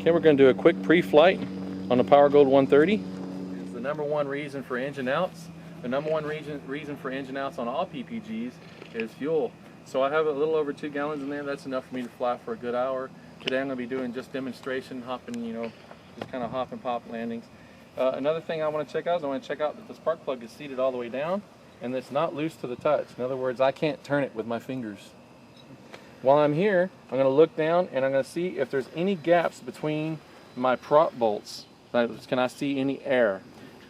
Okay, we're going to do a quick pre-flight on the PowerGold 130. It's the number one reason for engine outs. The number one reason for engine outs on all PPGs is fuel. So I have a little over 2 gallons in there. That's enough for me to fly for a good hour. Today I'm going to be doing just demonstration, hopping, just kind of hop and pop landings. Another thing I want to check out is I want to check out that the spark plug is seated all the way down and it's not loose to the touch. In other words, I can't turn it with my fingers. While I'm here, I'm going to look down and I'm going to see if there's any gaps between my prop bolts. Can I see any air?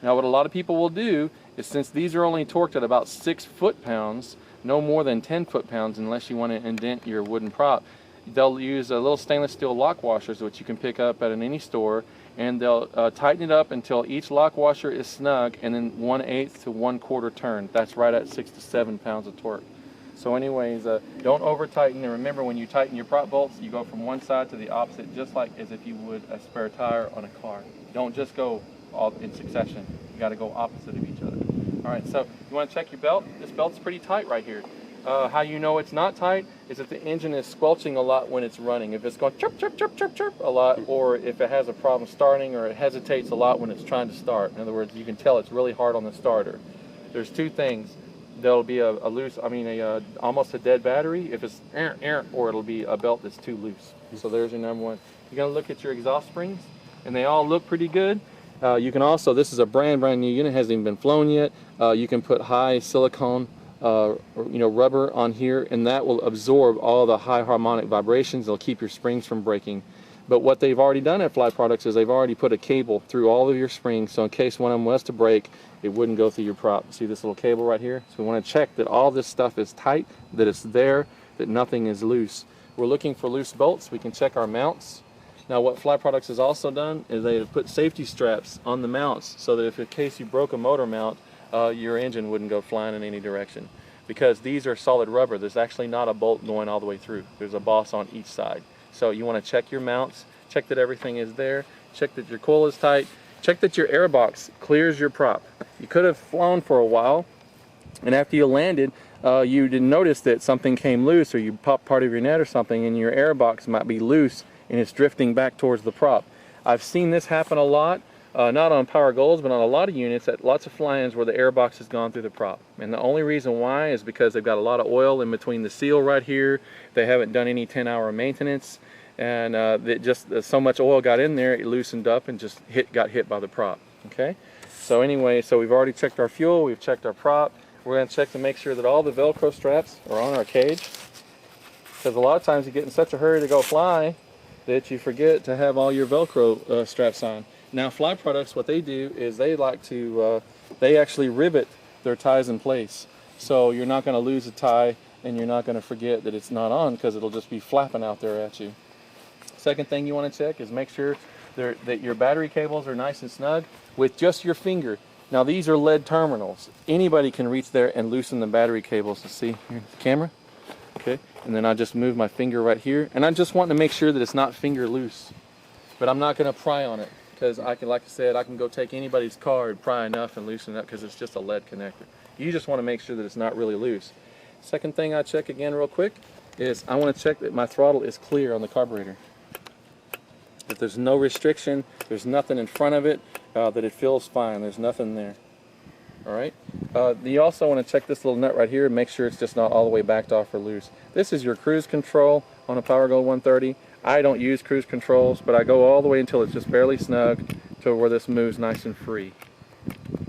Now what a lot of people will do is, since these are only torqued at about 6 foot-pounds, no more than 10 foot-pounds unless you want to indent your wooden prop, they'll use a little stainless steel lock washers which you can pick up at any store, and they'll tighten it up until each lock washer is snug, and then 1/8 to 1/4 turn. That's right at 6 to 7 pounds of torque. So anyways, don't over tighten, and remember, when you tighten your prop bolts, you go from one side to the opposite, just like as if you would a spare tire on a car. Don't just go all in succession. You got to go opposite of each other. All right, so you want to check your belt. This belt's pretty tight right here. How you know it's not tight is if the engine is squelching a lot when it's running. If it's going chirp, chirp, chirp, chirp, chirp a lot, or if it has a problem starting, or it hesitates a lot when it's trying to start. In other words, you can tell it's really hard on the starter. There's two things. There'll be a loose, almost a dead battery if it's or it'll be a belt that's too loose. So there's your number one. You're going to look at your exhaust springs, and they all look pretty good. You can also, this is a brand new unit, hasn't even been flown yet. You can put high silicone rubber on here, and that will absorb all the high harmonic vibrations. It'll keep your springs from breaking. But what they've already done at Fly Products is they've already put a cable through all of your springs, so in case one of them was to break, it wouldn't go through your prop. See this little cable right here? So we want to check that all this stuff is tight, that it's there, that nothing is loose. We're looking for loose bolts. We can check our mounts. Now what Fly Products has also done is they have put safety straps on the mounts, so that if in case you broke a motor mount, your engine wouldn't go flying in any direction. Because these are solid rubber, there's actually not a bolt going all the way through. There's a boss on each side. So you want to check your mounts, check that everything is there, check that your coil is tight, check that your air box clears your prop. You could have flown for a while, and after you landed, you didn't notice that something came loose, or you popped part of your net or something, and your air box might be loose and it's drifting back towards the prop. I've seen this happen a lot, not on PowerGolds, but on a lot of units at lots of fly-ins where the air box has gone through the prop. And the only reason why is because they've got a lot of oil in between the seal right here. They haven't done any 10-hour maintenance, and so much oil got in there, it loosened up and just got hit by the prop. Okay, so anyway, so we've already checked our fuel, we've checked our prop. We're going to check to make sure that all the Velcro straps are on our cage, because a lot of times you get in such a hurry to go fly that you forget to have all your Velcro straps on. Now Fly Products, what they do is they like to, they actually rivet their ties in place. So you're not going to lose a tie, and you're not going to forget that it's not on, because it'll just be flapping out there at you. Second thing you want to check is make sure that your battery cables are nice and snug with just your finger. Now these are lead terminals. Anybody can reach there and loosen the battery cables. Let's see, here's the camera. Okay, and then I just move my finger right here, and I just want to make sure that it's not finger loose. But I'm not going to pry on it, because like I said, I can go take anybody's car and pry enough and loosen it up, because it's just a lead connector. You just want to make sure that it's not really loose. Second thing I check again real quick is I want to check that my throttle is clear on the carburetor. That there's no restriction, there's nothing in front of it, that it feels fine, there's nothing there. Alright, you also want to check this little nut right here and make sure it's just not all the way backed off or loose. This is your cruise control on a PowerGold 130. I don't use cruise controls, but I go all the way until it's just barely snug to where this moves nice and free.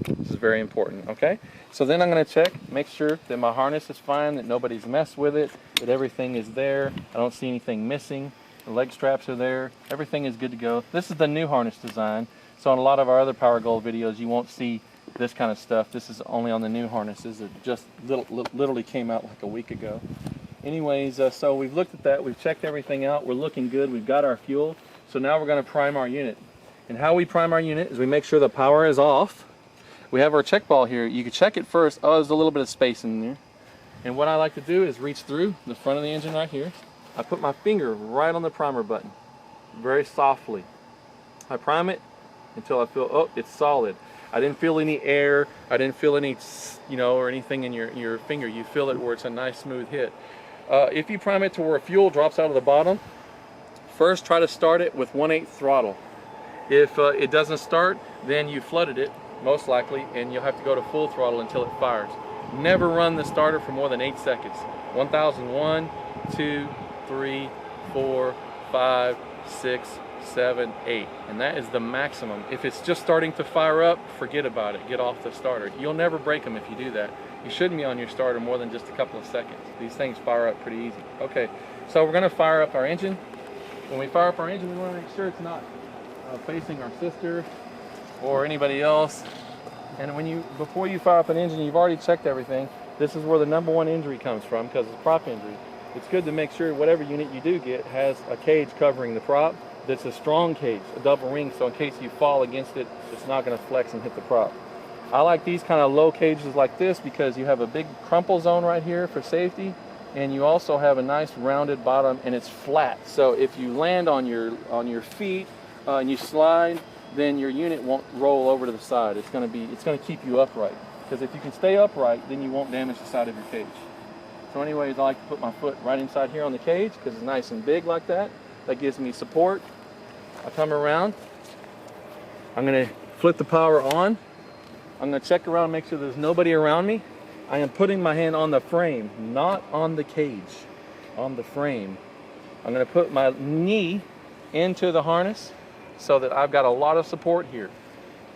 This is very important, okay? So then I'm going to check, make sure that my harness is fine, that nobody's messed with it, that everything is there, I don't see anything missing, the leg straps are there, everything is good to go. This is the new harness design, so in a lot of our other PowerGold videos you won't see this kind of stuff. This is only on the new harnesses that just literally came out like a week ago. Anyways, so we've looked at that, we've checked everything out, we're looking good, we've got our fuel, so now we're going to prime our unit. And how we prime our unit is we make sure the power is off. We have our check ball here. You can check it first. Oh, there's a little bit of space in there. And what I like to do is reach through the front of the engine right here. I put my finger right on the primer button, very softly. I prime it until I feel, oh, it's solid. I didn't feel any air, I didn't feel any, or anything in your finger. You feel it where it's a nice smooth hit. If you prime it to where fuel drops out of the bottom, First, try to start it with 1/8 throttle. If it doesn't start, then you flooded it, most likely, and you'll have to go to full throttle until it fires. Never run the starter for more than 8 seconds. 1001, 2, 3, 4, 5, 6, 7, 8. And that is the maximum. If it's just starting to fire up, forget about it. Get off the starter. You'll never break them if you do that. You shouldn't be on your starter more than just a couple of seconds. These things fire up pretty easy. Okay, so we're going to fire up our engine. When we fire up our engine, we want to make sure it's not facing our sister or anybody else. And before you fire up an engine, you've already checked everything. This is where the #1 injury comes from, because it's prop injury. It's good to make sure whatever unit you do get has a cage covering the prop that's a strong cage, a double ring, so in case you fall against it, it's not going to flex and hit the prop. I like these kind of low cages like this because you have a big crumple zone right here for safety, and you also have a nice rounded bottom, and it's flat. So if you land on your feet and you slide, then your unit won't roll over to the side. It's going to keep you upright, because if you can stay upright, then you won't damage the side of your cage. So anyways, I like to put my foot right inside here on the cage because it's nice and big like that. That gives me support. I come around. I'm going to flip the power on. I'm going to check around, make sure there's nobody around me. I am putting my hand on the frame, not on the cage, on the frame. I'm going to put my knee into the harness so that I've got a lot of support here.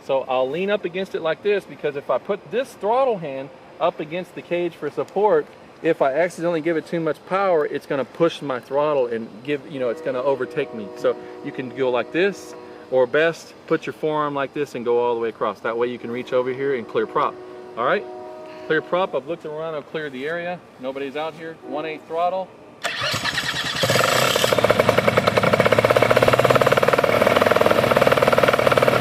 So I'll lean up against it like this, because if I put this throttle hand up against the cage for support, if I accidentally give it too much power, it's going to push my throttle and it's going to overtake me. So you can go like this, or best, put your forearm like this and go all the way across. That way you can reach over here and clear prop. All right, clear prop. I've looked around, I've cleared the area. Nobody's out here. 1/8 throttle. You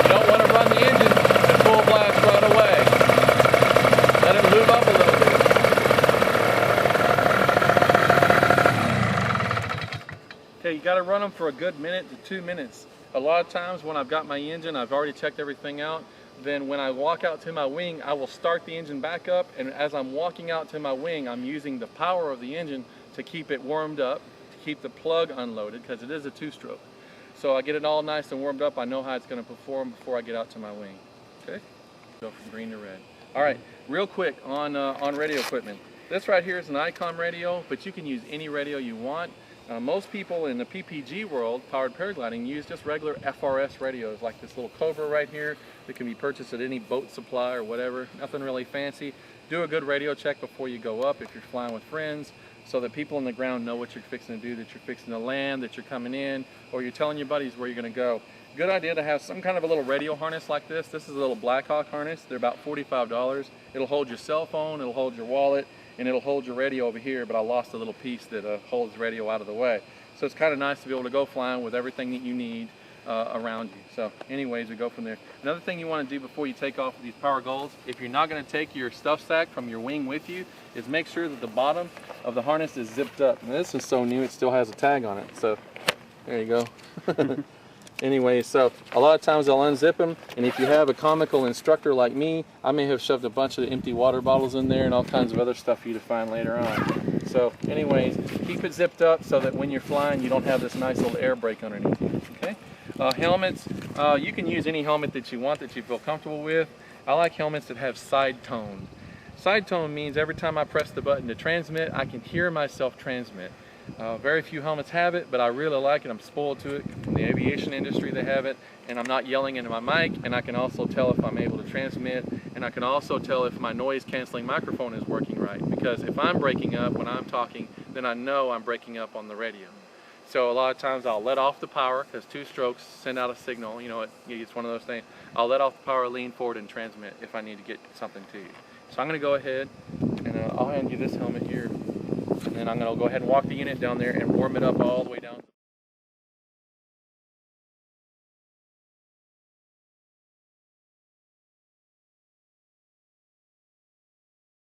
don't want to run the engine at full blast right away. Let it move up a little bit. Okay, you got to run them for a good minute to 2 minutes. A lot of times when I've got my engine, I've already checked everything out, then when I walk out to my wing, I will start the engine back up, and as I'm walking out to my wing, I'm using the power of the engine to keep it warmed up, to keep the plug unloaded, because it is a 2-stroke. So I get it all nice and warmed up. I know how it's going to perform before I get out to my wing. Okay, go from green to red. All right, real quick on radio equipment. This right here is an ICOM radio, but you can use any radio you want. Most people in the PPG world, powered paragliding, use just regular FRS radios, like this little Cobra right here that can be purchased at any boat supply or whatever. Nothing really fancy. Do a good radio check before you go up if you're flying with friends, so that people on the ground know what you're fixing to do, that you're fixing to land, that you're coming in, or you're telling your buddies where you're going to go. Good idea to have some kind of a little radio harness like this. This is a little Blackhawk harness. They're about $45. It'll hold your cell phone, it'll hold your wallet, and it'll hold your radio over here, but I lost a little piece that holds radio out of the way. So it's kind of nice to be able to go flying with everything that you need around you. So anyways, we go from there. Another thing you want to do before you take off with these Power Golds, if you're not going to take your stuff sack from your wing with you, is make sure that the bottom of the harness is zipped up. And this is so new, it still has a tag on it. So there you go. Anyway, so a lot of times I'll unzip them, and if you have a comical instructor like me, I may have shoved a bunch of empty water bottles in there and all kinds of other stuff for you to find later on. So anyways, keep it zipped up so that when you're flying, you don't have this nice little air brake underneath you, okay? Helmets, you can use any helmet that you want, that you feel comfortable with. I like helmets that have side tone. Side tone means every time I press the button to transmit, I can hear myself transmit. Very few helmets have it, but I really like it. I'm spoiled to it. In the aviation industry they have it, and I'm not yelling into my mic, and I can also tell if I'm able to transmit, and I can also tell if my noise canceling microphone is working right, because if I'm breaking up when I'm talking, then I know I'm breaking up on the radio. So a lot of times I'll let off the power, because 2 strokes send out a signal, you know, it's one of those things. I'll let off the power, lean forward, and transmit if I need to get something to you. So I'm going to go ahead and I'll hand you this helmet here. And then I'm going to go ahead and walk the unit down there and warm it up all the way down.